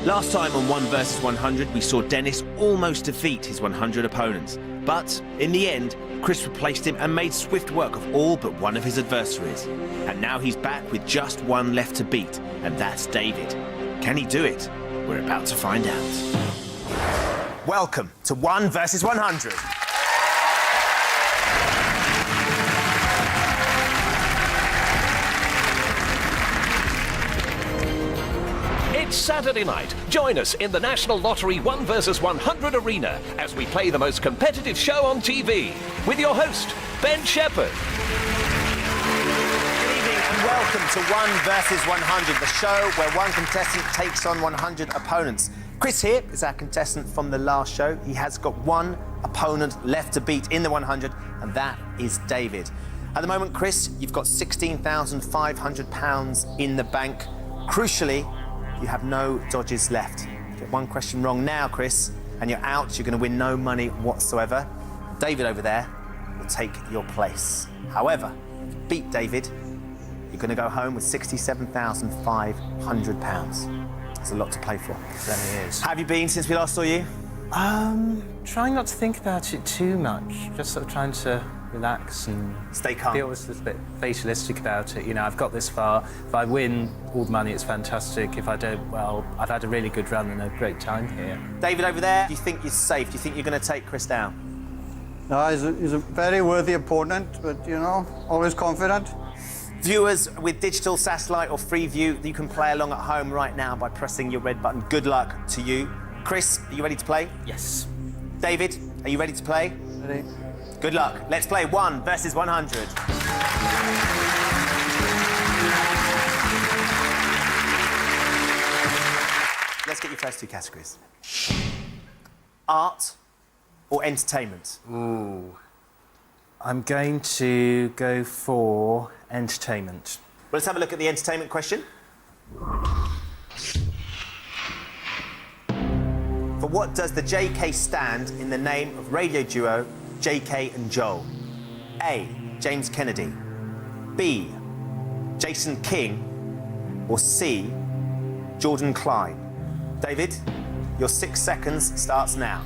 Last time on 1 versus 100, we saw Dennis almost defeat his 100 opponents. But in the end, Chris replaced him and made swift work of all but one of his adversaries. And now he's back with just one left to beat, and that's David. Can he do it? We're about to find out. Welcome to 1 versus 100. It's Saturday night. Join us in the National Lottery 1 versus 100 arena as we play the most competitive show on TV with your host, Ben Shepherd. Good evening and welcome to 1 versus 100, the show where one contestant takes on 100 opponents. Chris here is our contestant from the last show. He has got one opponent left to beat in the 100, and that is David. At the moment, Chris, you've got £16,500 in the bank. Crucially, you have no dodges left. Get one question wrong now, Chris, and you're out. You're going to win no money whatsoever. David over there will take your place. However, if you beat David, you're going to go home with £67,500. There's a lot to play for. There is. How have you been since we last saw you? Trying not to think about it too much. Just sort of trying to relax and Stay calm. be always a little bit fatalistic about it. You know, I've got this far. If I win all the money, it's fantastic. If I don't, well, I've had a really good run and a great time here. David over there, do you think you're safe? Do you think you're going to take Chris down? No, he's a very worthy opponent, but, you know, always confident. Viewers with digital, satellite or free view, you can play along at home right now by pressing your red button. Good luck to you. Chris, are you ready to play? Yes. David, are you ready to play? Ready? Good luck. Let's play 1 versus 100. Let's get your first two categories. Art or entertainment? Ooh. I'm going to go for entertainment. Well, let's have a look at the entertainment question. For what does the JK stand in the name of radio duo JK and Joel? A. James Kennedy. B. Jason King. Or C. Jordan Klein. David, your 6 seconds starts now.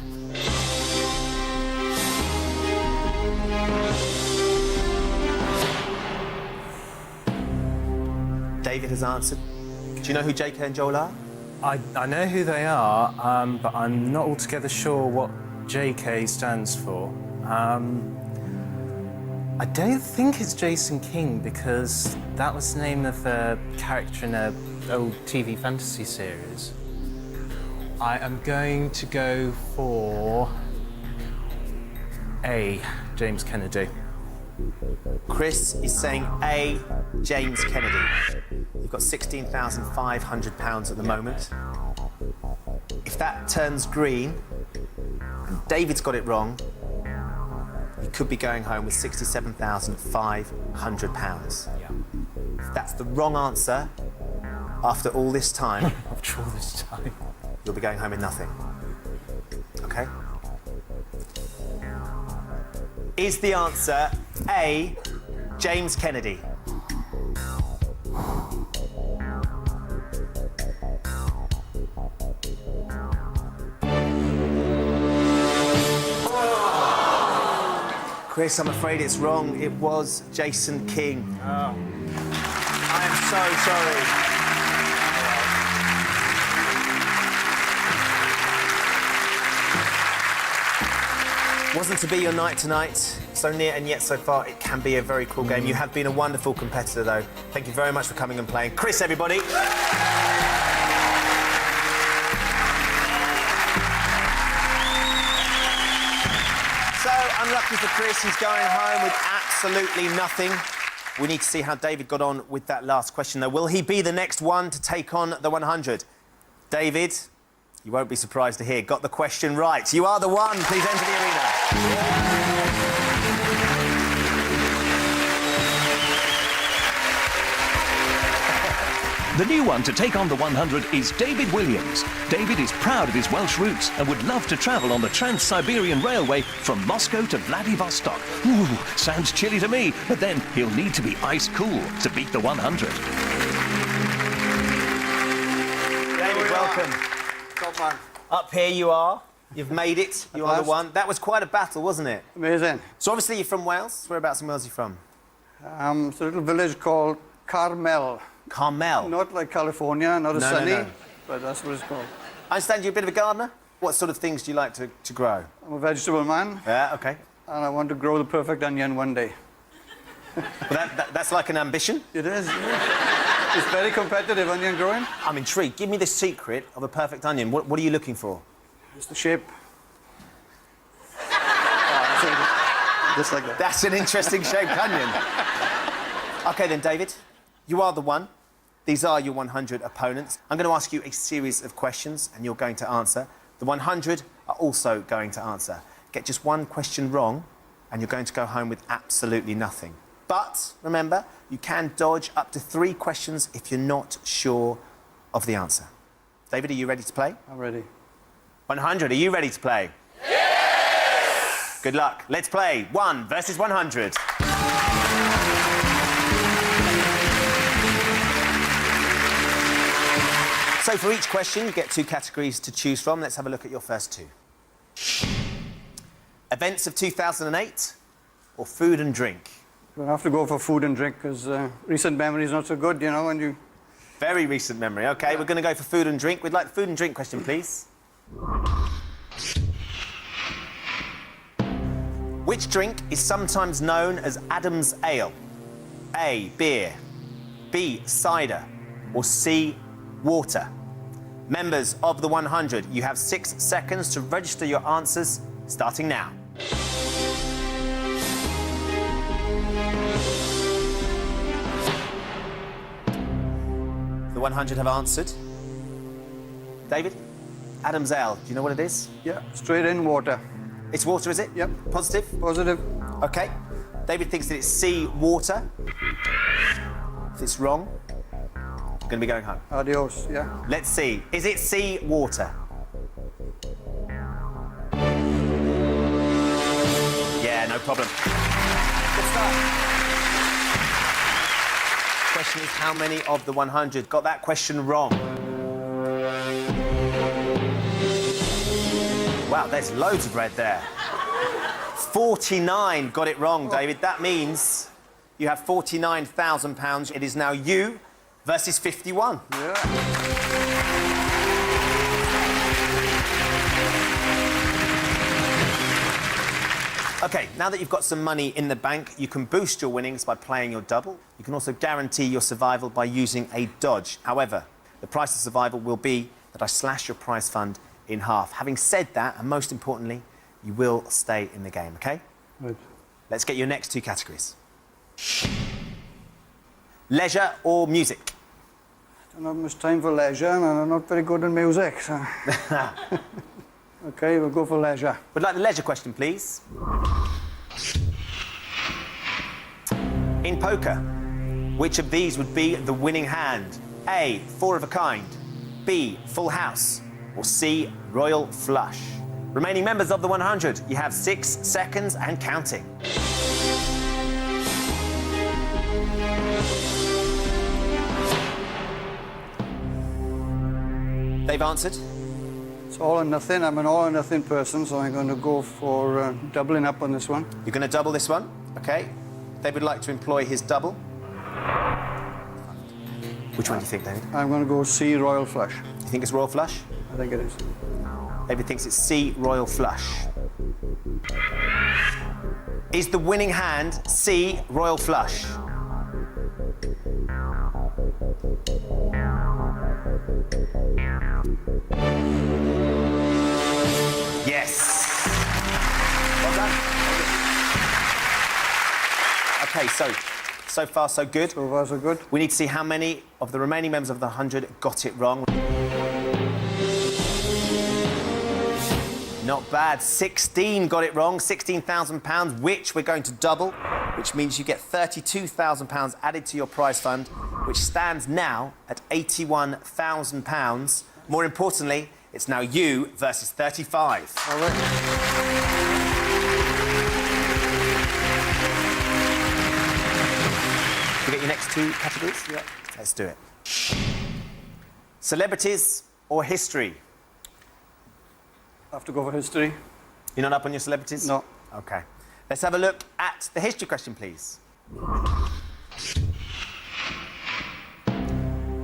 David has answered. Do you know who JK and Joel are? I know who they are, but I'm not altogether sure what JK stands for. I don't think it's Jason King because that was the name of a character in an old TV fantasy series. I am going to go for A, James Kennedy. Chris is saying A, James Kennedy. You've got £16,500 at the moment. If that turns green, and David's got it wrong, you could be going home with £67,500. Yeah. If that's the wrong answer, after all this time, After all this time. you'll be going home with nothing. Okay? Is the answer A, James Kennedy? Chris, I'm afraid it's wrong. It was Jason King. Oh. I am so sorry. Wasn't to be your night tonight. So near and yet so far, it can be a very cool game. You have been a wonderful competitor, though. Thank you very much for coming and playing. Chris, everybody. So, unlucky for Chris, he's going home with absolutely nothing. We need to see how David got on with that last question, though. Will he be the next one to take on the 100? David, you won't be surprised to hear, got the question right. You are the one. Please enter the arena. The new one to take on the 100 is David Williams. David is proud of his Welsh roots and would love to travel on the Trans-Siberian Railway from Moscow to Vladivostok. Ooh, sounds chilly to me, but then he'll need to be ice cool to beat the 100. David, welcome. Come on. Up here you are. You've made it. You are the last. one. That was quite a battle, wasn't it? Amazing. So obviously you're from Wales. Whereabouts in Wales are you from? It's a little village called Carmel. Carmel. Not like California, not as No, no, sunny, no. but that's what it's called. I understand you're a bit of a gardener. What sort of things do you like to grow? I'm a vegetable man, Yeah, okay. and I want to grow the perfect onion one day. Well, that's like an ambition. It is. Yeah. It's very competitive, onion growing. I'm intrigued. Give me the secret of a perfect onion. What are you looking for? It's the shape. Just like that. That's an interesting shaped onion. OK then, David, you are the one. These are your 100 opponents. I'm going to ask you a series of questions and you're going to answer. The 100 are also going to answer. Get just one question wrong and you're going to go home with absolutely nothing. But remember, you can dodge up to 3 questions if you're not sure of the answer. David, are you ready to play? I'm ready. 100, are you ready to play? Yes! Good luck. Let's play 1 versus 100. So for each question, you get 2 categories to choose from. Let's have a look at your first 2. Events of 2008 or food and drink? We'll have to go for food and drink because recent memory is not so good, you know, when you... Very recent memory. OK, we're going to go for food and drink. We'd like the food and drink question, please. Which drink is sometimes known as Adam's Ale? A, beer, B, cider, or C, water? Members of the 100, you have 6 seconds to register your answers, starting now. The 100 have answered. David, Adam's Ale, do you know what it is? Yeah, straight in water. It's water, is it? Yep. Positive? Positive. OK. David thinks that it's C, water. If it's wrong, you're going to be going home. Adios, yeah. Let's see. Is it C, water? Yeah, no problem. Good start. Question is, how many of the 100 got that question wrong? Wow, there's loads of red there. 49 got it wrong, David. That means you have £49,000. It is now you versus 51. Yeah. OK, now that you've got some money in the bank, you can boost your winnings by playing your double. You can also guarantee your survival by using a dodge. However, the price of survival will be that I slash your prize fund in half. Having said that, and most importantly, you will stay in the game, OK? Right. Let's get your next 2 categories. Leisure or music? I don't have much time for leisure and I'm not very good in music, so... OK, we'll go for leisure. Would like the leisure question, please. In poker, which of these would be the winning hand? A, 4 of a kind, B, full house, or C, royal flush? Remaining members of the 100, you have 6 seconds and counting. They've answered. It's all or nothing. I'm an all or nothing person, so I'm going to go for doubling up on this one. You're going to double this one, OK? They would like to employ his double. Which one do you think, David? I'm going to go C, royal flush. You think it's royal flush? I think it is. David thinks it's C, royal flush. Is the winning hand C, royal flush? Yes. Well done. OK, so far so good. So far, so good. We need to see how many of the remaining members of the 100 got it wrong. Not bad. 16 got it wrong. £16,000, which we're going to double, which means you get £32,000 added to your prize fund, which stands now at £81,000. More importantly, it's now you versus 35. All right. You get your next 2 categories? Yeah. Let's do it. Celebrities or history? have to go for history. You're not up on your celebrities? No. OK. Let's have a look at the history question, please.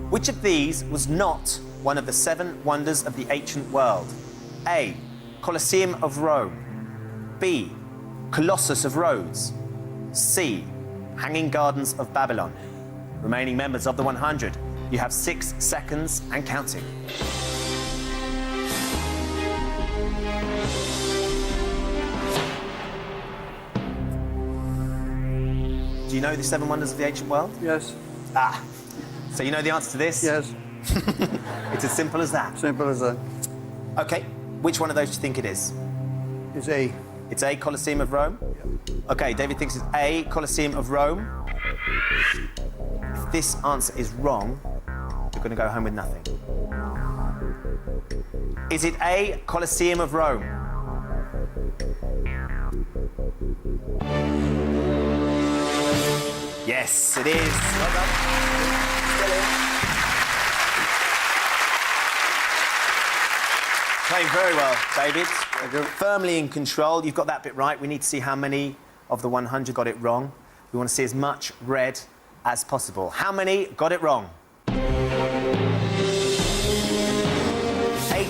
Which of these was not one of the 7 wonders of the ancient world? A. Colosseum of Rome. B. Colossus of Rhodes. C. Hanging Gardens of Babylon. Remaining members of the 100. You have 6 seconds and counting. Do you know the 7 wonders of the ancient world? Yes. Ah, so you know the answer to this? Yes. It's as simple as that. Simple as that. OK, which one of those do you think it is? It's A. It's A, Colosseum of Rome? OK, David thinks it's A, Colosseum of Rome. If this answer is wrong, you're going to go home with nothing. Is it A, Colosseum of Rome? Yes, it is. Well done. Still in. Playing very well, David. Thank you. Firmly in control. You've got that bit right. We need to see how many of the 100 got it wrong. We want to see as much red as possible. How many got it wrong? 8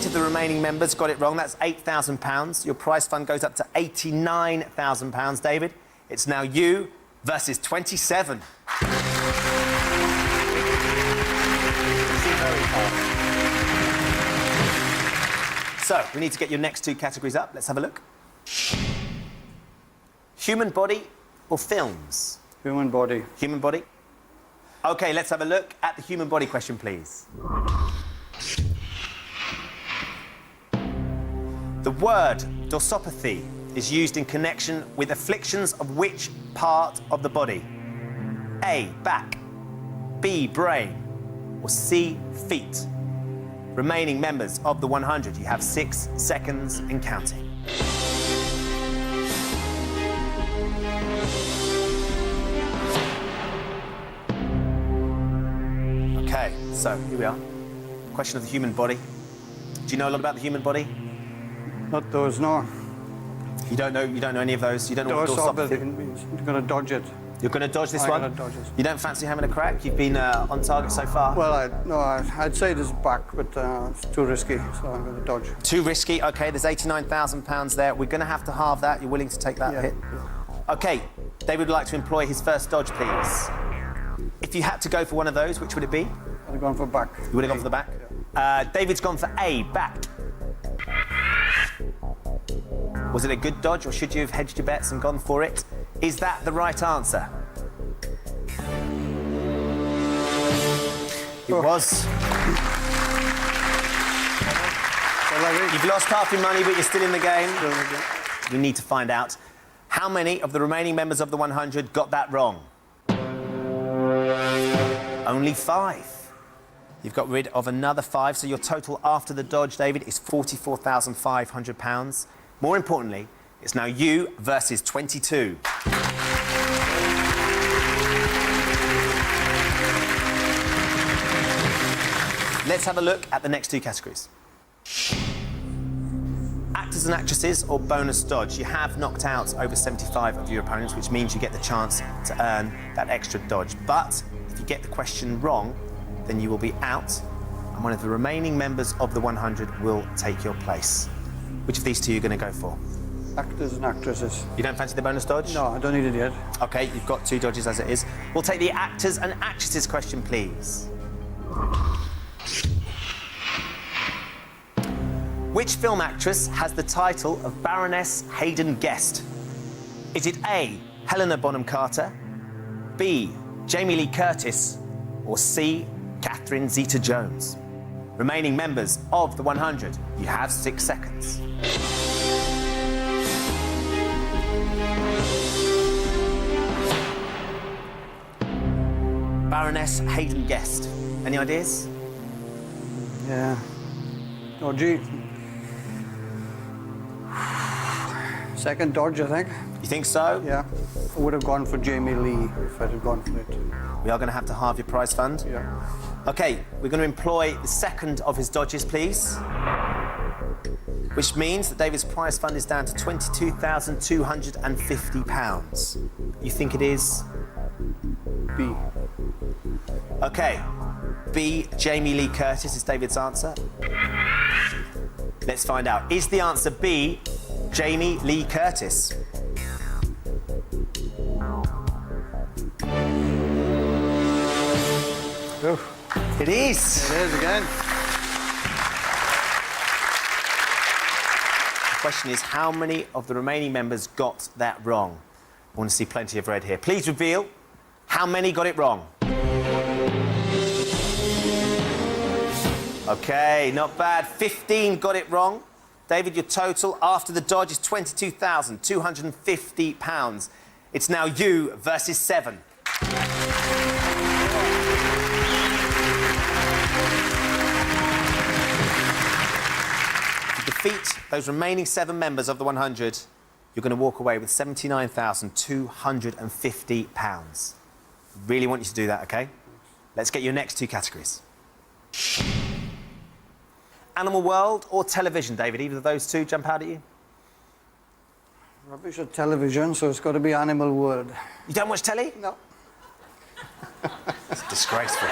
of the remaining members got it wrong. That's £8,000. Your prize fund goes up to £89,000, David. It's now you versus 27. So, we need to get your next 2 categories up. Let's have a look. Human body or films? Human body. Human body. OK, let's have a look at the human body question, please. The word dorsopathy is used in connection with afflictions of which part of the body? A, back, B, brain, or C, feet? Remaining members of the 100, you have 6 seconds and counting. OK, so here we are. Question of the human body. Do you know a lot about the human body? Not those, no. You don't know any of those? You don't know what dorsopathy means. You're going to dodge it. You're going to dodge this I'm one? gonna dodge it. You don't fancy having a crack? You've been on target so far? Well, I'd say this back, but it's too risky, so I'm going to dodge. Too risky? OK, there's £89,000 there. We're going to have to halve that. You're willing to take that hit? OK, David would like to employ his first dodge, please. If you had to go for one of those, which would it be? I'd have gone for back. You would have gone for the back? Yeah. David's gone for A, back. Was it a good dodge, or should you have hedged your bets and gone for it? Is that the right answer? It was. You've lost half your money, but you're still in the game. We need to find out how many of the remaining members of the 100 got that wrong. Only 5. You've got rid of another 5, so your total after the dodge, David, is £44,500. More importantly, it's now you versus 22. Let's have a look at the next 2 categories. Actors and actresses or bonus dodge. You have knocked out over 75 of your opponents, which means you get the chance to earn that extra dodge. But if you get the question wrong, then you will be out, and one of the remaining members of the 100 will take your place. Which of these 2 are you going to go for? Actors and actresses. You don't fancy the bonus dodge? No, I don't need it yet. OK, you've got 2 dodges as it is. We'll take the actors and actresses question, please. Which film actress has the title of Baroness Haden Guest? Is it A, Helena Bonham Carter, B, Jamie Lee Curtis, or C, Catherine Zeta-Jones? Remaining members of the 100, you have 6 seconds. Baroness Haden Guest. Any ideas? Yeah. Dodgy. Second dodge, I think. You think so? Yeah. I would have gone for Jamie Lee if I'd have gone for it. We are going to have to halve your prize fund. Yeah. OK, we're going to employ the second of his dodges, please. which means that David's prize fund is down to £22,250. You think it is? B. OK. B, Jamie Lee Curtis is David's answer. Let's find out. Is the answer B, Jamie Lee Curtis? Oh, It is. it is again. The question is, how many of the remaining members got that wrong? I want to see plenty of red here. Please reveal how many got it wrong. OK, not bad. 15 got it wrong. David, your total after the dodge is £22,250. It's now you versus 7. To defeat those remaining 7 members of the 100, you're going to walk away with £79,250. Really want you to do that, OK? Let's get your next 2 categories. Animal world or television, David? Either of those two jump out at you? Rubbish at television, so it's got to be Animal World. You don't watch telly? No. It's disgraceful.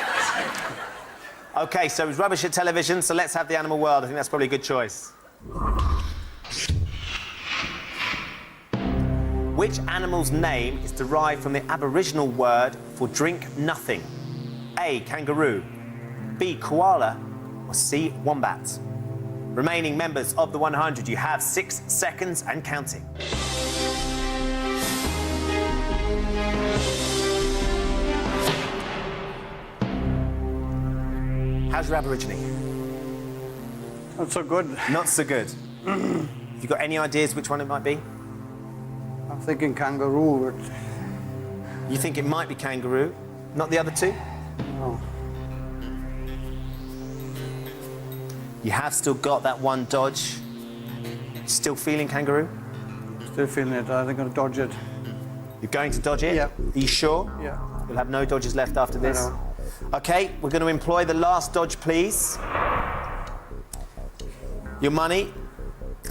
OK, so it's rubbish at television, so let's have the animal world. I think that's probably a good choice. Which animal's name is derived from the Aboriginal word for drink nothing? A, kangaroo, B, koala, or C, wombat? Remaining members of the 100, you have 6 seconds and counting. How's your Aborigine? Not so good. Not so good. Have you got any ideas which one it might be? I'm thinking kangaroo, but You think it might be kangaroo, not the other two? no. You have still got that one dodge. Still feeling kangaroo? Still feeling it. I think I'm going to dodge it. You're going to dodge it? Yeah. Are you sure? Yeah. You'll have no dodges left after this? know. OK, we're going to employ the last dodge, please. Your money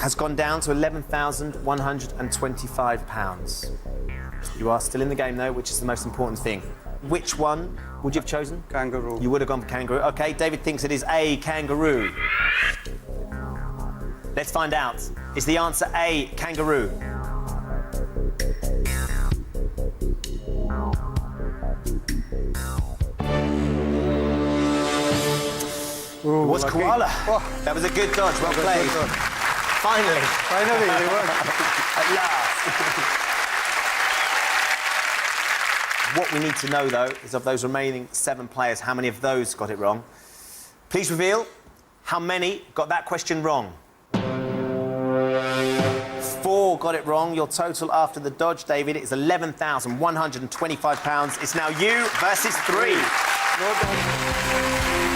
has gone down to £11,125. You are still in the game, though, which is the most important thing. Which one would you have chosen? Kangaroo. You would have gone for kangaroo. OK, David thinks it is A, kangaroo. Let's find out. Is the answer A, kangaroo? Ooh, It was lucky. koala. Oh, That was a good dodge. Well good, played. good. Finally. Finally, they worked. At last. What we need to know, though, is of those remaining 7 players, how many of those got it wrong? Please reveal how many got that question wrong. 4 got it wrong. Your total after the dodge, David, is £11,125. It's now you versus 3. No doubt.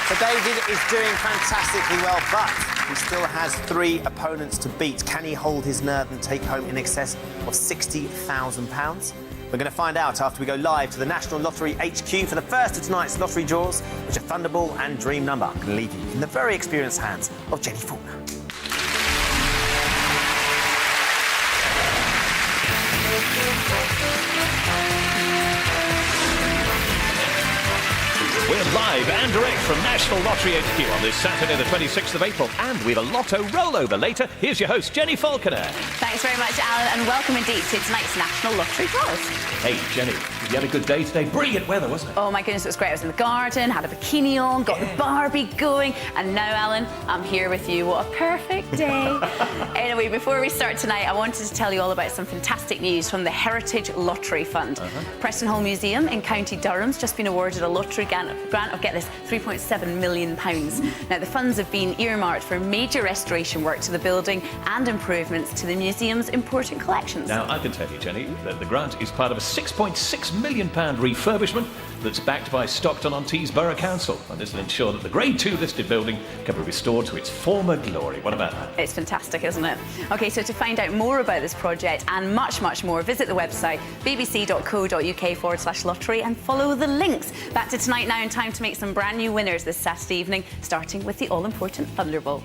So David is doing fantastically well, but he still has 3 opponents to beat. Can he hold his nerve and take home in excess of £60,000? We're going to find out after we go live to the National Lottery HQ for the first of tonight's lottery draws, which are Thunderball and Dream Number. I'm going to leave you in the very experienced hands of Jenny Faulkner. We're live and direct from National Lottery HQ on this Saturday, the 26th of April. And we've a lotto rollover later. Here's your host, Jenny Faulkner. Thanks very much, Alan, and welcome indeed to tonight's National Lottery draws. Hey, Jenny, you had a good day today. Brilliant weather, wasn't it? Oh my goodness, it was great. I was in the garden, had a bikini on, got the Barbie going, and now, Alan, I'm here with you. What a perfect day. Anyway, before we start tonight, I wanted to tell you all about some fantastic news from the Heritage Lottery Fund. Preston Hall Museum in County Durham's just been awarded a lottery grant of get this, £3.7 million. Now, the funds have been earmarked for major restoration work to the building and improvements to the museum's important collections. Now, I can tell you, Jenny, that the grant is part of a £6.6 million refurbishment that's backed by Stockton-on-Tees Borough Council. And this will ensure that the Grade 2 listed building can be restored to its former glory. What about that? It's fantastic, isn't it? OK, so to find out more about this project and much, much more, visit the website bbc.co.uk/lottery and follow the links. Back to tonight now, and time to make some brand new winners this Saturday evening, starting with the all-important Thunderball.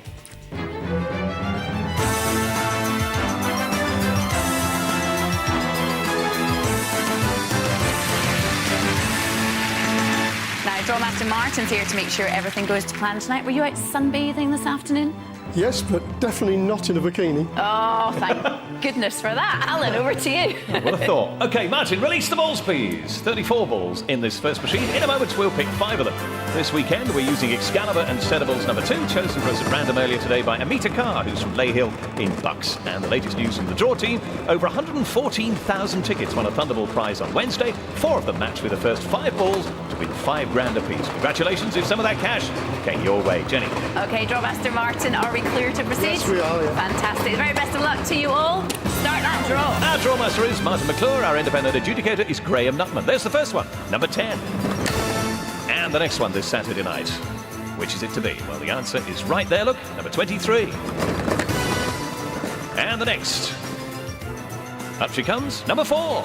Now, Drawmaster Martin's here to make sure everything goes to plan tonight. Were you out sunbathing this afternoon? Yes, but definitely not in a bikini. Oh, thank goodness for that. Alan, over to you. What a thought. OK, Martin, release the balls, please. 34 balls in this first machine. In a moment, we'll pick 5 of them. This weekend, we're using Excalibur and Sedables number 2, chosen for us at random earlier today by Amita Carr, who's from Leyhill in Bucks. And the latest news from the draw team, over 114,000 tickets won a Thunderball prize on Wednesday. 4 of them matched with the first 5 balls to win £5 apiece. Congratulations if some of that cash came your way. Jenny. OK, Drawmaster Martin, are we clear to proceed? Yes, we are, yeah. Fantastic. The very best of luck to you all. Start that draw. Our drawmaster is Martin McClure. Our independent adjudicator is Graham Nutman. There's the first one, number 10. And the next one this Saturday night. Which is it to be? Well, the answer is right there, look, number 23. And the next. Up she comes, number 4.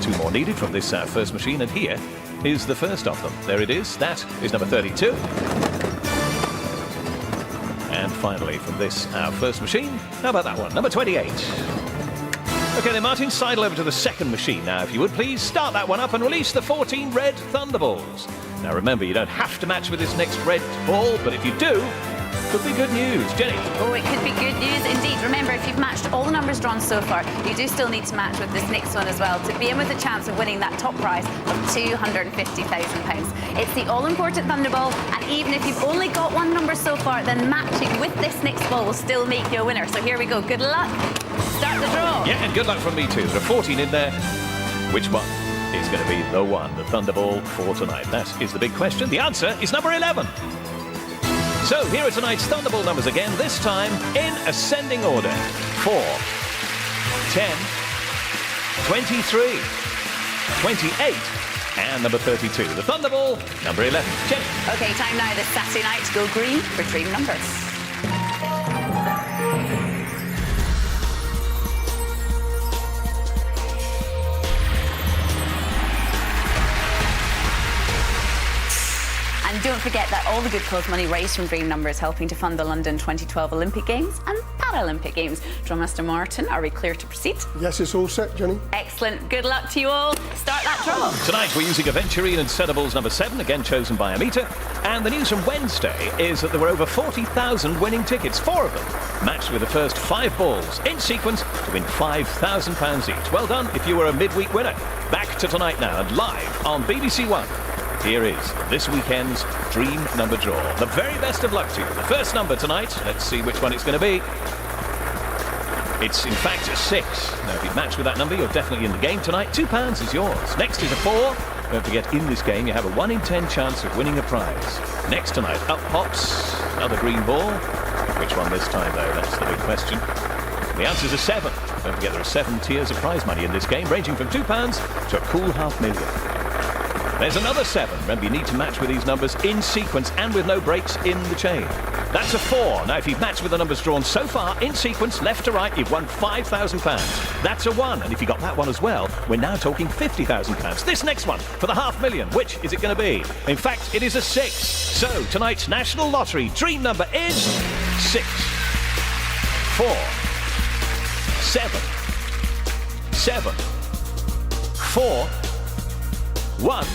2 more needed from this first machine, and here is the first of them. There it is. That is number 32. And finally, from this, our first machine, how about that one? Number 28. OK then, Martin, sidle over to the second machine now, if you would please. Start that one up and release the 14 red Thunderballs. Now remember, you don't have to match with this next red ball, but if you do, could be good news. Jenny. Oh, it could be good news indeed. Remember, if you've matched all the numbers drawn so far, you do still need to match with this next one as well to be in with a chance of winning that top prize of £250,000. It's the all-important Thunderball, and even if you've only got one number so far, then matching with this next ball will still make you a winner. So here we go. Good luck. Start the draw. Yeah, and good luck from me too. There are 14 in there. Which one is going to be the one, the Thunderball for tonight? That is the big question. The answer is number 11. So here are tonight's Thunderball numbers again, this time in ascending order. 4, 10, 23, 28, and number 32. The Thunderball, number 11. Jenny. OK, time now this Saturday night to go green for dream numbers. And don't forget that all the good cause money raised from Dream Number is helping to fund the London 2012 Olympic Games and Paralympic Games. Drawmaster Martin, are we clear to proceed? Yes, it's all set, Jenny. Excellent. Good luck to you all. Start that draw. Tonight we're using Aventurine and Sedables number 7, again chosen by Amita. And the news from Wednesday is that there were over 40,000 winning tickets, 4 of them matched with the first 5 balls in sequence to win £5,000 each. Well done if you were a midweek winner. Back to tonight now and live on BBC One. Here is this weekend's Dream Number Draw. The very best of luck to you. The first number tonight, let's see which one it's going to be. It's in fact a 6. Now if you match with that number, you're definitely in the game tonight. £2 is yours. Next is a 4. Don't forget, in this game you have a 1 in 10 chance of winning a prize. Next tonight, up pops another green ball. Which one this time though? That's the big question. The answer's a 7. Don't forget there are 7 tiers of prize money in this game, ranging from £2 to a cool £500,000. There's another 7. Remember, you need to match with these numbers in sequence and with no breaks in the chain. That's a 4. Now, if you've matched with the numbers drawn so far in sequence, left to right, you've won £5,000. That's a 1. And if you got that one as well, we're now talking £50,000. This next one for the $500,000. Which is it going to be? In fact, it is a 6. So, tonight's National Lottery dream number is 6, 4, 7, 7, 4, 1,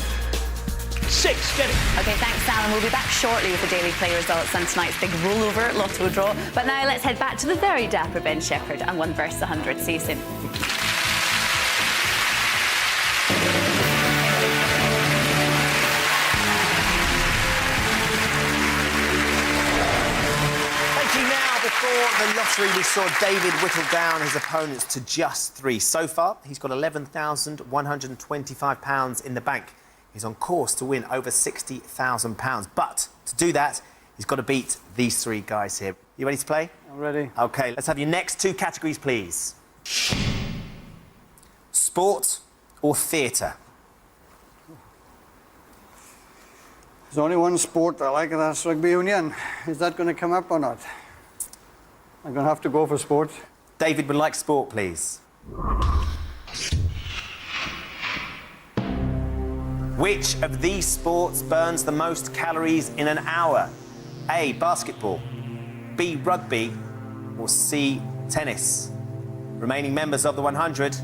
6. Jenny. OK, thanks, Alan. We'll be back shortly with the Daily Play results and tonight's big rollover lotto draw. But now let's head back to the very dapper Ben Shepherd and 1 versus 100. See you soon. Before the lottery, we saw David whittle down his opponents to just 3. So far, he's got £11,125 in the bank. He's on course to win over £60,000. But to do that, he's got to beat these three guys here. You ready to play? I'm ready. OK, let's have your next two categories, please. Sport or theatre? There's only one sport I like, and that's rugby union. Is that going to come up or not? I'm going to have to go for sport. David would like sport, please. Which of these sports burns the most calories in an hour? A, basketball, B, rugby, or C, tennis? Remaining members of the 100,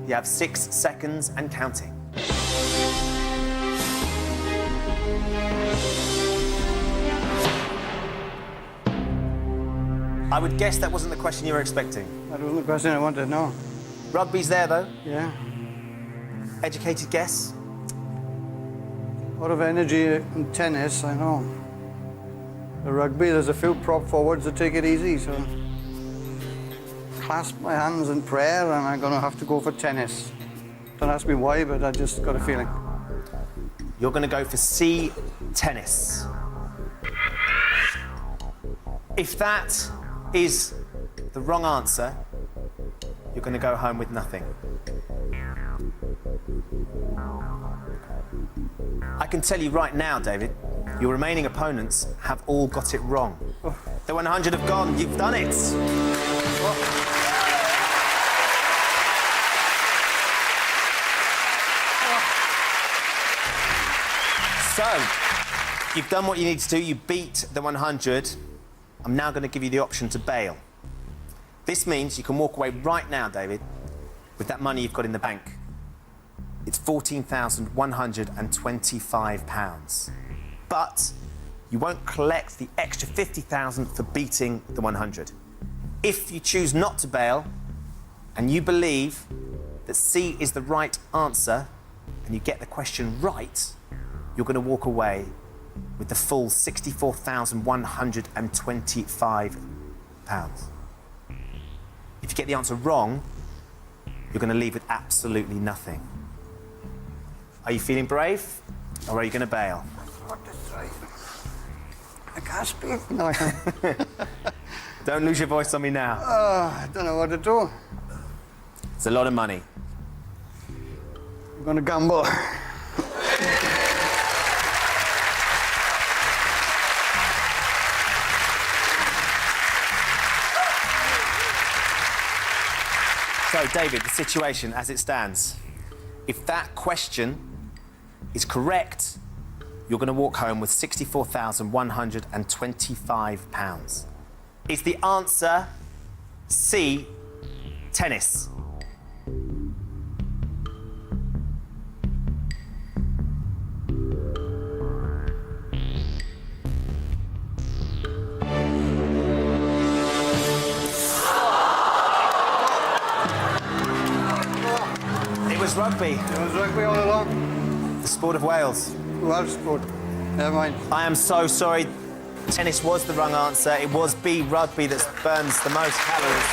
you have 6 seconds and counting. I would guess that wasn't the question you were expecting. That wasn't the question I wanted, no. Rugby's there, though. Yeah. Educated guess? A lot of energy in tennis, I know. The rugby, there's a few prop forwards that take it easy, so... Clasp my hands in prayer, and I'm going to have to go for tennis. Don't ask me why, but I just got a feeling. You're going to go for C, tennis. If that is the wrong answer, you're going to go home with nothing. I can tell you right now, David, your remaining opponents have all got it wrong. The 100 have gone. You've done it. So, you've done what you need to do. You beat the 100. I'm now going to give you the option to bail. This means you can walk away right now, David, with that money you've got in the bank. It's £14,125. But you won't collect the extra £50,000 for beating the 100. If you choose not to bail, and you believe that C is the right answer, and you get the question right, you're going to walk away with the full £64,125. If you get the answer wrong, you're going to leave with absolutely nothing. Are you feeling brave, or are you going to bail? What to say? I can't speak. No, I can't. Don't lose your voice on me now. I don't know what to do. It's a lot of money. I'm going to gamble. So, David, the situation as it stands. If that question is correct, you're going to walk home with £64,125. Is the answer C, tennis? It was rugby, It was rugby all along. the sport of Wales. Welsh sport. Never mind. I am so sorry. Tennis was the wrong answer. It was B, rugby, that burns the most calories.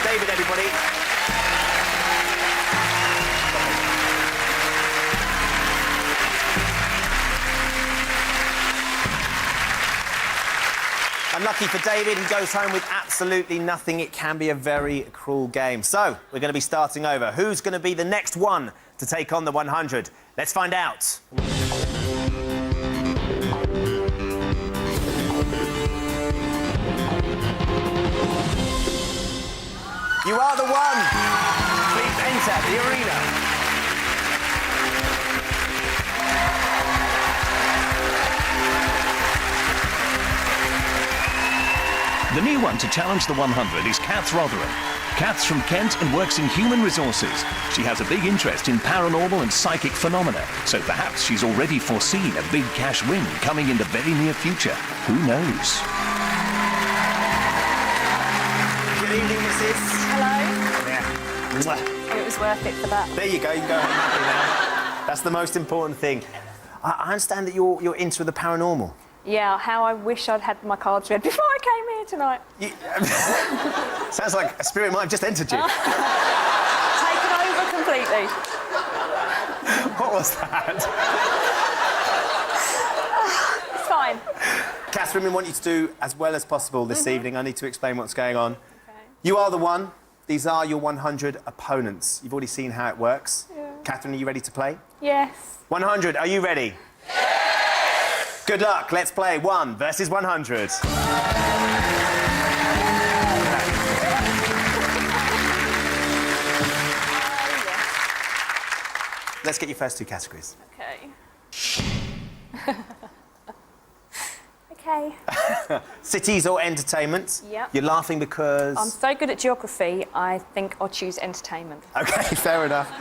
David, everybody. Unlucky for David, he goes home with absolutely nothing. It can be a very cruel game. So, we're going to be starting over. Who's going to be the next one to take on the 100? Let's find out. You are the one. Please enter the arena. The new one to challenge the 100 is Kath Rotherham. Kath's from Kent and works in human resources. She has a big interest in paranormal and psychic phenomena, so perhaps she's already foreseen a big cash win coming in the very near future. Who knows? Good evening, Mrs. Hello. Yeah. Mwah. It was worth it for that. There you go. You can go home happy now. That's the most important thing. I understand that you're into the paranormal. Yeah, how I wish I'd had my cards read before I came here tonight. Sounds like a spirit might have just entered you. Taken over completely. What was that? It's fine. Catherine, we want you to do as well as possible this evening. I need to explain what's going on. You are the one. These are your 100 opponents. You've already seen how it works. Yeah. Catherine, are you ready to play? Yes. 100, are you ready? Yes! Good luck. Let's play 1 versus 100. Let's get your first 2 categories. Okay. Okay. Cities or entertainment? Yep. You're laughing because... I'm so good at geography, I think I'll choose entertainment. OK, fair enough.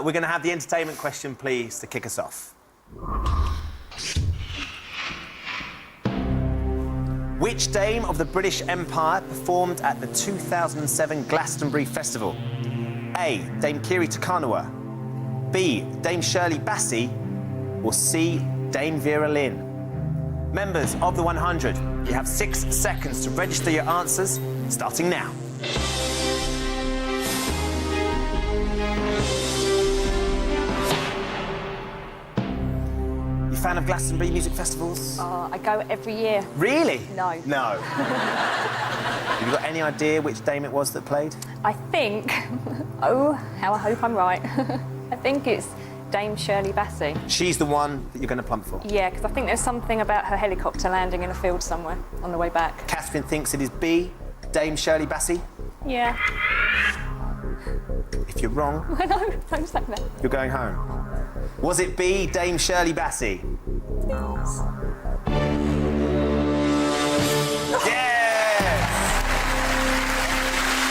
We're going to have the entertainment question, please, to kick us off. Which Dame of the British Empire performed at the 2007 Glastonbury Festival? A. Dame Kiri te Kanawa, B. Dame Shirley Bassey, or C. Dame Vera Lynn? Members of the 100, you have 6 seconds to register your answers, starting now. You a fan of Glastonbury music festivals? I go every year. Really? No. No. Have you got any idea which Dame it was that played? I think... Oh, how I hope I'm right. I think it's Dame Shirley Bassey. She's the one that you're going to plump for. Yeah, because I think there's something about her helicopter landing in a field somewhere on the way back. Catherine thinks it is B, Dame Shirley Bassey. Yeah. If you're wrong, No, don't say that. you're going home. Was it B, Dame Shirley Bassey? Yes!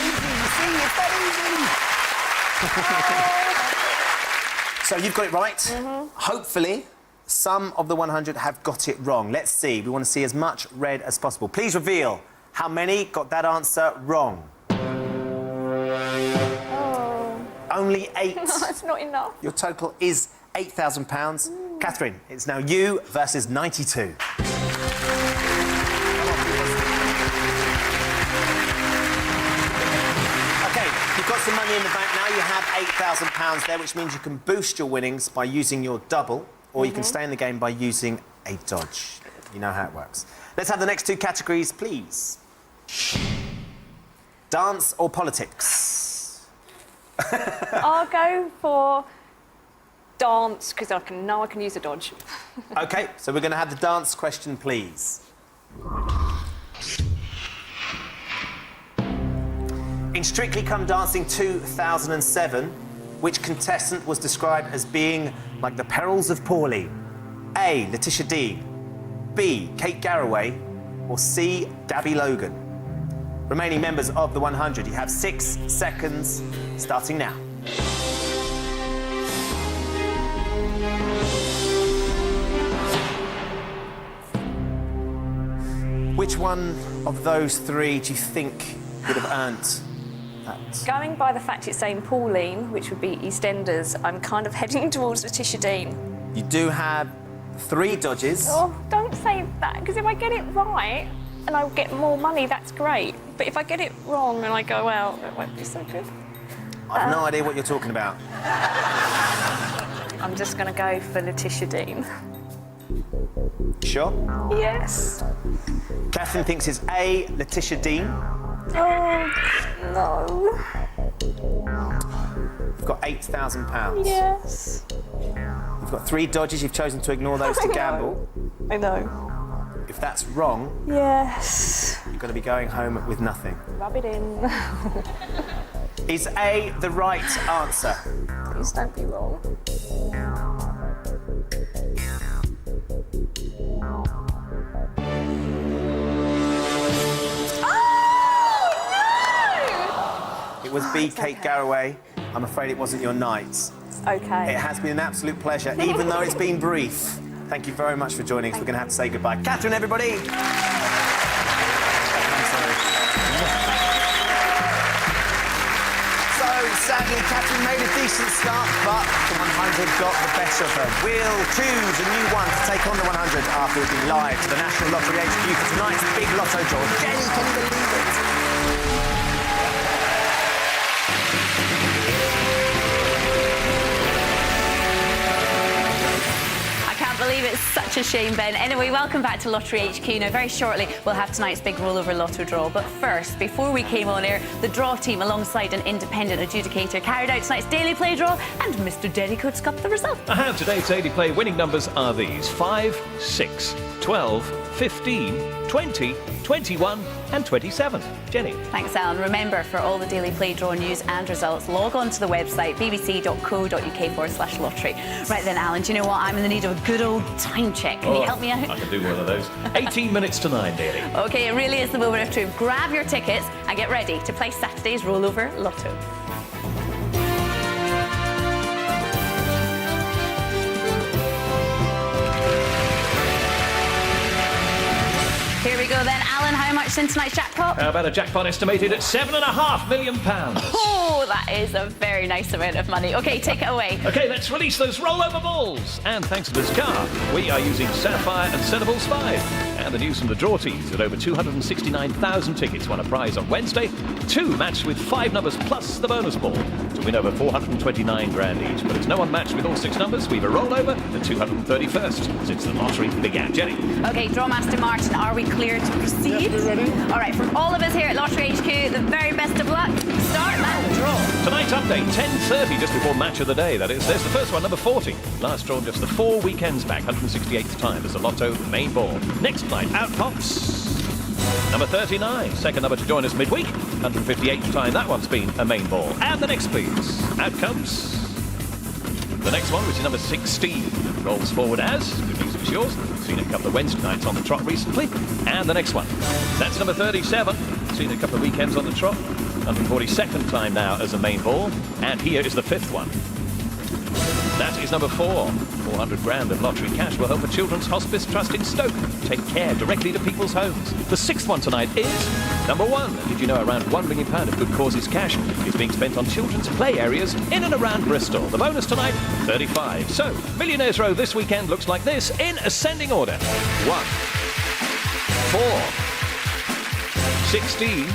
Easy, you see, it's that easy. So you've got it right. Hopefully, some of the 100 have got it wrong. Let's see. We want to see as much red as possible. Please reveal how many got that answer wrong. Oh. Only 8. That's not enough. Your total is £8,000. Catherine, it's now you versus 92. OK, you've got some money in the bank now. You have £8,000 there, which means you can boost your winnings by using your double, or you can stay in the game by using a dodge. You know how it works. Let's have the next 2 categories, please. Dance or politics? I'll go for dance, because I know I can use a dodge. OK, so we're going to have the dance question, please. In Strictly Come Dancing 2007, which contestant was described as being like the perils of Pauline? A. Letitia Dean, B. Kate Garraway, or C. Gabby Logan? Remaining members of the 100, you have 6 seconds, starting now. Which one of those 3 do you think would have earned that? Going by the fact it's saying Pauline, which would be EastEnders, I'm kind of heading towards Letitia Dean. You do have 3 dodges. Oh, don't say that, because if I get it right and I get more money, that's great. But if I get it wrong and I go out, it won't be so good. I've no idea what you're talking about. I'm just going to go for Letitia Dean. Sure? Yes. Catherine thinks it's A. Letitia Dean. Oh, no. You've got £8,000. Yes. You've got 3 dodges. You've chosen to ignore those to gamble. I know. If that's wrong, Yes. you're going to be going home with nothing. Rub it in. Is A the right answer? Please don't be wrong. It was B. Kate Garraway. I'm afraid it wasn't your night. Okay. It has been an absolute pleasure, even though it's been brief. Thank you very much for joining us. We're going to have to say goodbye. Catherine, everybody! So, sadly, Catherine made a decent start, but the 100 got the better of her. We'll choose a new one to take on the 100 after we've been live to the National Lottery HQ for tonight's big lotto draw. Jenny, can you believe it? Such a shame, Ben. Anyway, welcome back to Lottery HQ. Now, very shortly, we'll have tonight's big rollover lotto draw. But first, before we came on air, the draw team, alongside an independent adjudicator, carried out tonight's daily play draw, and Mr. Dedicoats got the result. And today's daily play winning numbers are these: 5, 6, 12, 15, 20, 21 and 27. Jenny. Thanks, Alan. Remember, for all the daily play draw news and results, log on to the website bbc.co.uk/lottery. Right then, Alan, do you know what? I'm in the need of a good old time check. Can you help me out? I can do one of those. 18 minutes to 9, nearly. OK, it really is the moment of truth. Grab your tickets and get ready to play Saturday's rollover lotto. Here we go then. Alan, how much in tonight's jackpot? How about a jackpot estimated at £7.5 million? Oh, that is a very nice amount of money. OK, take it away. OK, let's release those rollover balls. And thanks to this car, we are using Sapphire and Cenables 5. And the news from the draw teams that over 269,000 tickets won a prize on Wednesday. 2 matched with 5 numbers plus the bonus ball to win over 429 grand each. But as no one matched with all 6 numbers, we've a rollover at 231st since the lottery began. Jenny. OK, Drawmaster Martin, are we clear to proceed? Yes, we're ready. All right, from all of us here at Lottery HQ, the very best of luck. Start that draw. Tonight's update, 10:30, just before match of the day, that is. There's the first one, number 40. Last drawn just the 4 weekends back, 168th time as the Lotto main ball. Next night, out pops number 39. Second number to join us midweek, 158th time that one's been a main ball. And the next, please. Out comes the next one, which is number 16. Rolls forward as, good news if it's yours. Seen it a couple of Wednesday nights on the trot recently. And the next one, that's number 37. Seen it a couple of weekends on the trot. 142nd time now as a main ball. And here is the 5th one. That is number 4. 400 grand of lottery cash will help a children's hospice trust in Stoke take care directly to people's homes. The 6th one tonight is number 1. Did you know around £1 million of good causes cash is being spent on children's play areas in and around Bristol? The bonus tonight, 35. So, Millionaires Row this weekend looks like this in ascending order. 1, 4, 16,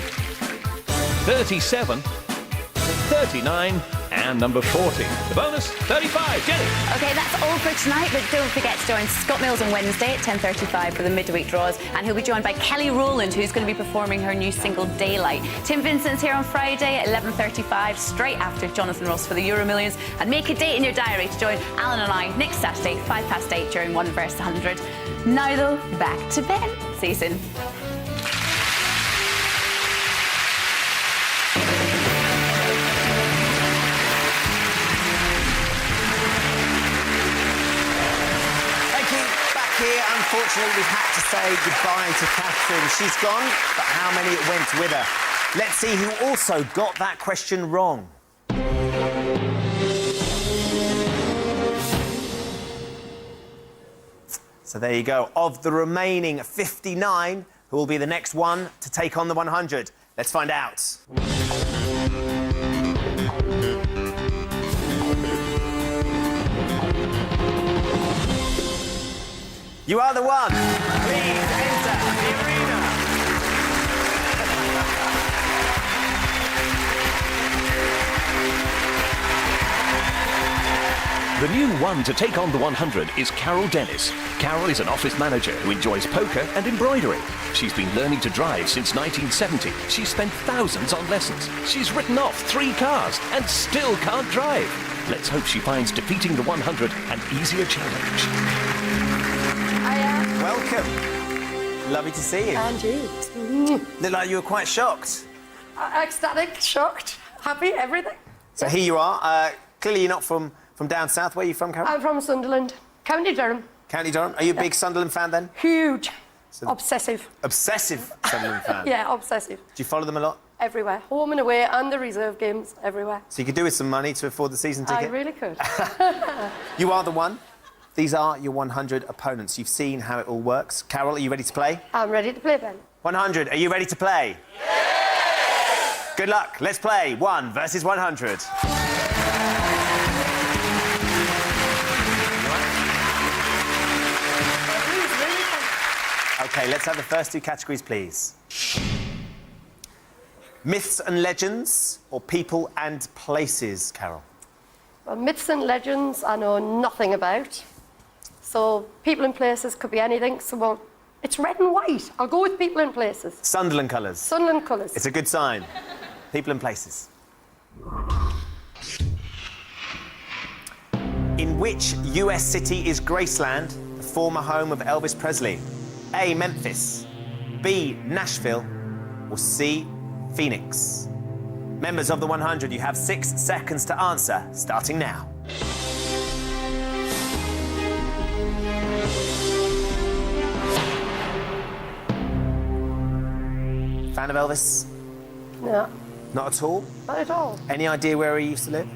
37, 39, and number 40. The bonus, 35. Jenny. OK, that's all for tonight, but don't forget to join Scott Mills on Wednesday at 10:35 for the midweek draws, and he'll be joined by Kelly Rowland, who's going to be performing her new single Daylight. Tim Vincent's here on Friday at 11:35, straight after Jonathan Ross for the Euro Millions, and make a date in your diary to join Alan and I next Saturday, 8:05 during 1 vs 100. Now though, back to Ben. See you soon. Unfortunately, we've had to say goodbye to Catherine. She's gone, but how many went with her? Let's see who also got that question wrong. So there you go. Of the remaining 59, who will be the next one to take on the 100? Let's find out. You are the one. Please enter the arena. The new one to take on the 100 is Carol Dennis. Carol is an office manager who enjoys poker and embroidery. She's been learning to drive since 1970. She's spent thousands on lessons. She's written off 3 cars and still can't drive. Let's hope she finds defeating the 100 an easier challenge. Welcome. Lovely to see you. And you. Look like you were quite shocked. Ecstatic, shocked, happy, everything. So here you are. Clearly you're not from down south. Where are you from, Carol? I'm from Sunderland, County Durham. County Durham. Are you a big Sunderland fan then? Huge. Obsessive. Obsessive Sunderland fan? Yeah, obsessive. Do you follow them a lot? Everywhere. Home and away and the reserve games, everywhere. So you could do with some money to afford the season ticket? I really could. You are the one. These are your 100 opponents. You've seen how it all works. Carol, are you ready to play? I'm ready to play, Ben. 100, are you ready to play? Yes! Good luck. Let's play 1 versus 100. OK, let's have the first 2 categories, please. Myths and legends or people and places, Carol? Well, myths and legends I know nothing about. So people in places could be anything. So well, it's red and white. I'll go with people in places. Sunderland colours. Sunderland colours. It's a good sign. People and places. In which US city is Graceland, the former home of Elvis Presley? A, Memphis, B, Nashville, or C, Phoenix? Members of the 100, you have 6 seconds to answer, starting now. Fan of Elvis? No, Not at all? not at all. Any idea where he used to live?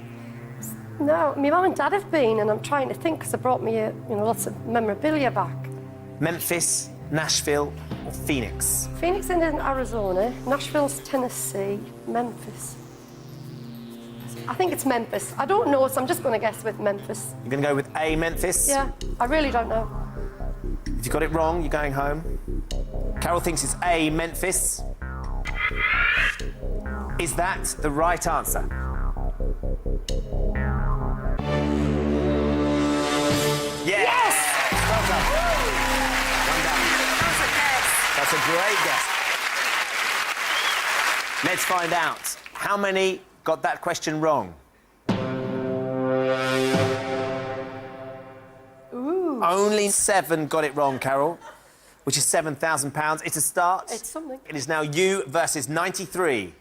No, my mum and dad have been, and I'm trying to think because they brought me, lots of memorabilia back. Memphis, Nashville, or Phoenix? Phoenix is in Arizona, Nashville's Tennessee, Memphis. I think it's Memphis. I don't know, so I'm just going to guess with Memphis. You're going to go with A, Memphis? Yeah, I really don't know. If you got it wrong, you're going home. Carol thinks it's A, Memphis. Is that the right answer? Yes! Well done. One down. That's a great guess. Let's find out. How many got that question wrong? Ooh. Only 7 got it wrong, Carol, which is £7,000. It's a start. It's something. It is now you versus 93.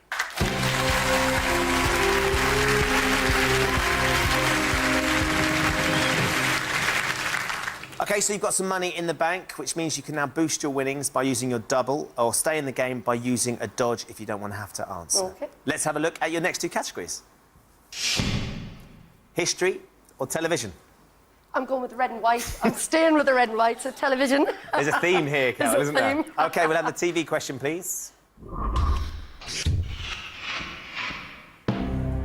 OK, so you've got some money in the bank, which means you can now boost your winnings by using your double or stay in the game by using a dodge if you don't want to have to answer. OK. Let's have a look at your next 2 categories. History or television? I'm going with the red and white. I'm staying with the red and white, so television. There's a theme here, Carol, There's a isn't there? theme. OK, we'll have the TV question, please.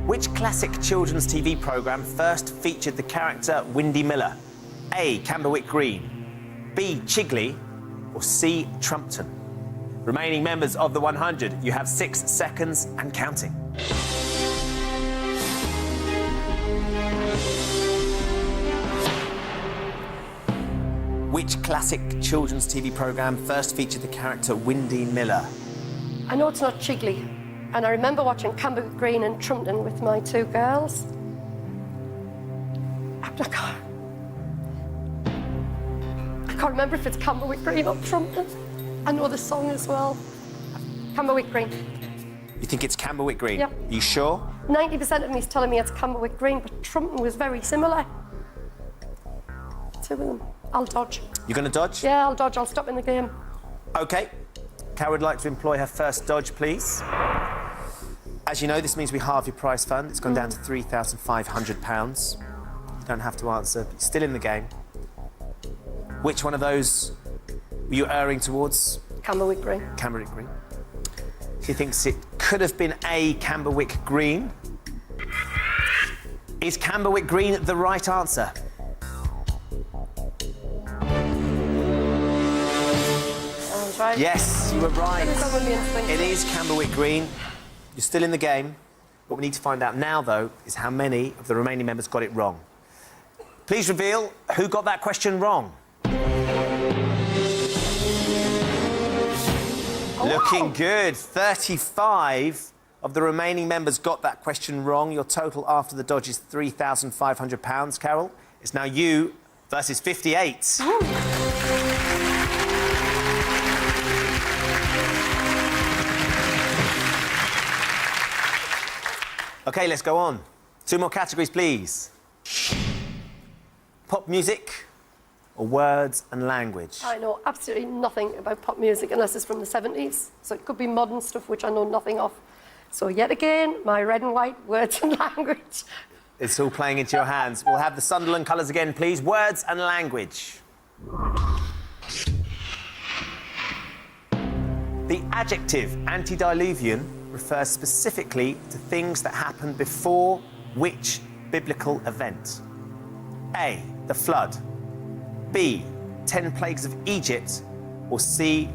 Which classic children's TV programme first featured the character Windy Miller? A, Camberwick Green, B, Chigley, or C, Trumpton? Remaining members of the 100, you have 6 seconds and counting. Which classic children's TV programme first featured the character Windy Miller? I know it's not Chigley, and I remember watching Camberwick Green and Trumpton with my 2 girls. I can't remember if it's Camberwick Green or Trumpton. I know the song as well. Camberwick Green. You think it's Camberwick Green? Yep. You sure? 90% of me is telling me it's Camberwick Green, but Trumpton was very similar. 2 of them. I'll dodge. You're going to dodge? Yeah, I'll dodge. I'll stop in the game. OK. Carol would like to employ her first dodge, please. As you know, this means we halve your prize fund. It's gone down to £3,500. You don't have to answer, but you're still in the game. Which one of those were you erring towards? Camberwick Green. Camberwick Green. She thinks it could have been A, Camberwick Green. Is Camberwick Green the right answer? Right. Yes, you were right. It It is Camberwick Green. You're still in the game. What we need to find out now, though, is how many of the remaining members got it wrong. Please reveal who got that question wrong. Looking good. 35 of the remaining members got that question wrong. Your total after the dodge is £3,500, Carol. It's now you versus 58. OK, let's go on. 2 more categories, please. Pop music or words and language? I know absolutely nothing about pop music unless it's from the 70s. So it could be modern stuff, which I know nothing of. So yet again, my red and white words and language. It's all playing into your hands. We'll have the Sunderland colours again, please. Words and language. The adjective antediluvian refers specifically to things that happened before which biblical event? A, the flood. B, 10 plagues of Egypt. Or C,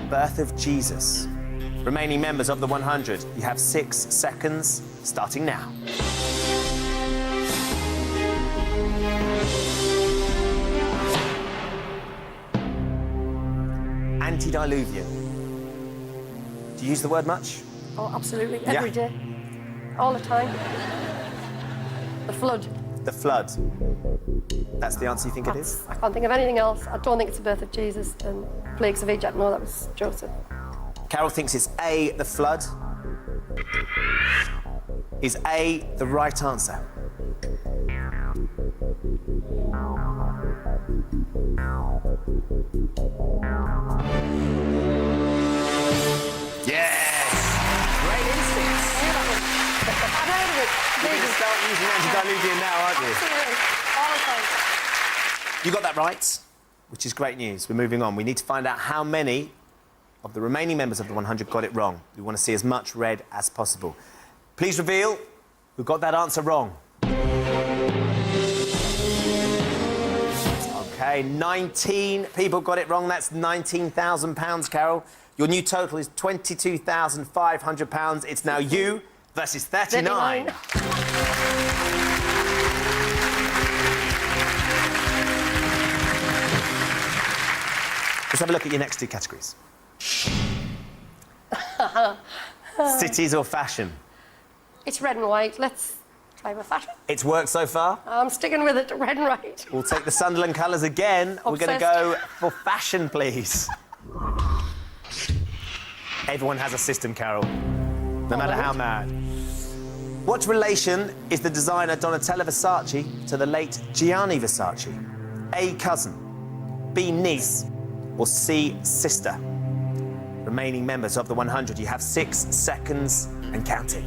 birth of Jesus. Remaining members of the 100, you have 6 seconds, starting now. antediluvian. Do you use the word much? Oh, absolutely. Yeah. Every day. All the time. The flood. The flood. That's the answer you think it is? I can't think of anything else. I don't think it's the birth of Jesus and plagues of Egypt. No, that was Joseph. Carol thinks it's A, the flood. Is A the right answer? Yes! Great instincts. I've heard of it. You're going to start using antediluvian now, aren't you? Absolutely. All the time. You got that right, which is great news. We're moving on. We need to find out how many of the remaining members of the 100 got it wrong. We want to see as much red as possible. Please reveal who got that answer wrong. OK, 19 people got it wrong. That's £19,000, Carol. Your new total is £22,500. It's now you versus 39. Let's have a look at your next two categories. Cities or fashion? It's red and white. Let's try with fashion. It's worked so far. I'm sticking with it, red and white. We'll take the Sunderland colours again. We're going to go for fashion, please. Everyone has a system, Carol, no matter how mad. What relation is the designer Donatella Versace to the late Gianni Versace? A, cousin, B, niece, or C, sister? Remaining members of the 100, you have 6 seconds and counting.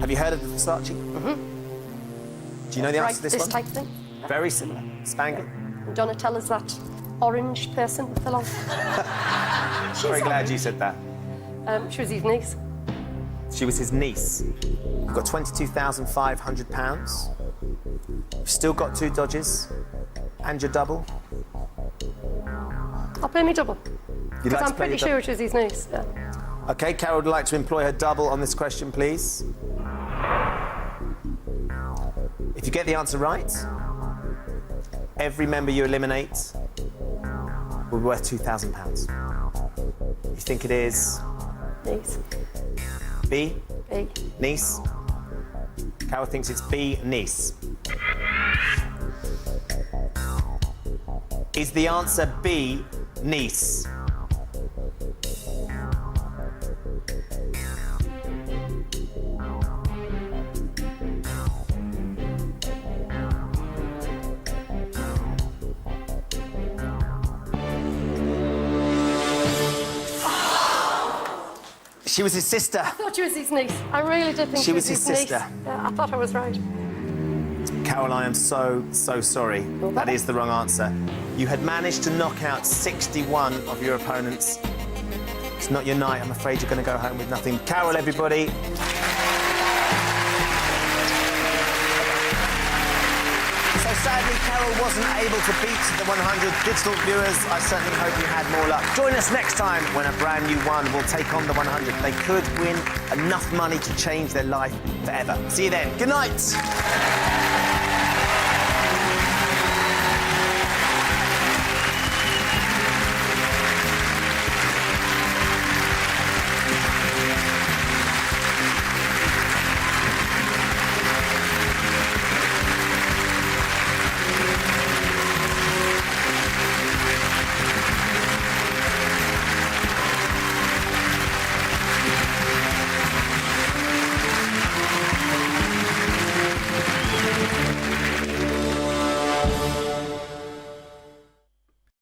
Have you heard of the Versace? Mm-hmm. Do you know the answer to this one? type thing. Very similar. Spangled. And Donatella's that orange person with the long... Very glad you said that. She was his niece. She was his niece. You've got £22,500. You've still got 2 dodges and your double. I'll play me double. You'd like I'm to play pretty your sure she was his niece. Yeah. double? OK, Carol would like to employ her double on this question, please. If you get the answer right, every member you eliminate will be worth £2,000. You think it is Niece. B? B. Niece? Carol thinks it's B, niece. Is the answer B, niece? She was his sister. I thought she was his niece. I really did think She was his niece. sister. Yeah, I thought I was right. Carol, I am so sorry. That is the wrong answer. You had managed to knock out 61 of your opponents. It's not your night. I'm afraid you're going to go home with nothing. Carol, everybody. So sadly, Carol wasn't able to beat the 100. Digital viewers, I certainly hope you had more luck. Join us next time when a brand new one will take on the 100. They could win enough money to change their life forever. See you then. Good night.